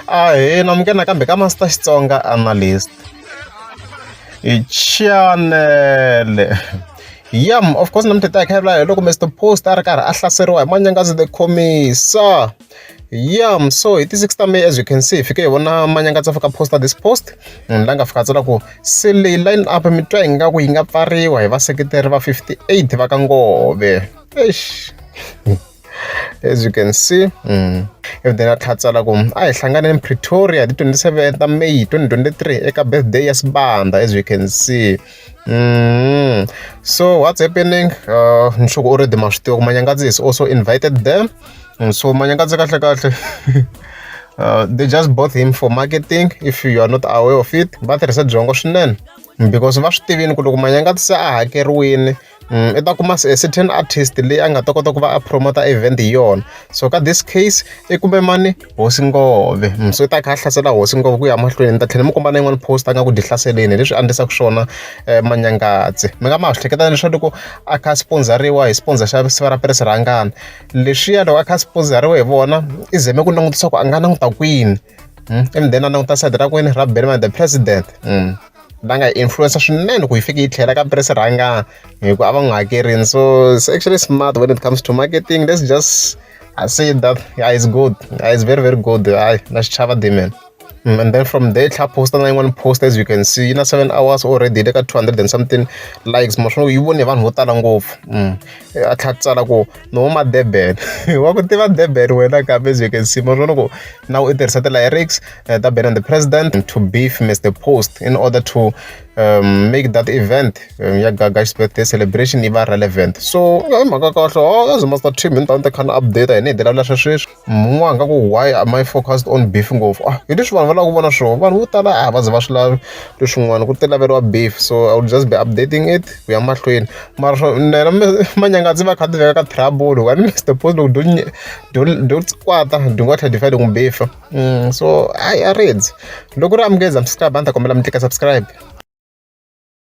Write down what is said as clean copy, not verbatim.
namukela kambe ka Master Xitsonga Analyst hi channel. Of course nam teta kha loko Mr Post a ri karhi a hlaseriwa hi Manyangatsi the Commissar. So hi ti 6 ta May, as you can see, fike hi vona Manyangatsi a fika posta this post la nga fika tsala ku se leyi line up mi twa ingaku yi nga pfariwa hi vaseketeri va 58 va ka Ngove. As you can see, if then a tlhatsala ku a hi hlangane in Pretoria the 27 ta May 2023 eka birthday ya Sibanda, as you can see. So what's happening? Nshoko already mashtiwa ku Manyangatsi is also invited there. So Manyangatsi kahle they just bought him for marketing, if you are not aware of it. Va tirhisa byongo swinene because va swi tivini ku loko Manyangatsi se a hakeriwini i ta kuma a certain artist leyi a nga ta kota ku va a promota event hi yona. So ka this case i kume mani Hosi Ngove, so i ta kha a hlasela Hosi Ngove ku ya mahlweni. Ni ta tlhela mi komba na yin'wana post a nga ku dihlaseleni, leswi endlisaka swona Manyangatsi. Mi nga ma hleketa leswaku loko a kha sponsoriwa hi sponsor xa siva ra Peres Rangana, leswiya loko a kha sponsoriwa hi vona i zeme ku langutisa ku a nga languta kwini, and then a languta side ra kwini ra Benman the president. La nga influencer swinene ku yi fike yi tlhela ka Peres Rangana hi ku a va n'wi hakerini. So it's actually smart when it comes to marketing. Let's just say that it's good, it's very very good. Na xichava man. And then from there I posted one post, as you can see, 7 hours already, like 200 and something likes. Masho you won't even hota langof. A tlhatsala ko no ma debed. Wa ku tiva debed wena ka, as you can see. Masho ko now it is lyrics that been the president to beef Mr Post in order to make that event ya Gaga's birthday celebration even relevant. So maka kahle as a master team in the kind of update I need the la sheshe mwanga ku why am I focused on beefing of it is one ku vona swo vanhu vo tala a va ze va swi lavi leswin'wana ku laveriwa beef. So I will just be updating it ku ya mahlweni. Mara nena Manyangatsi va kha ti veka ka trouble wa Mr Post loko do kwata do nga tlha defend ku beef. So I read loko ri amukeza subscribe anta kombela mi tlika subscribe.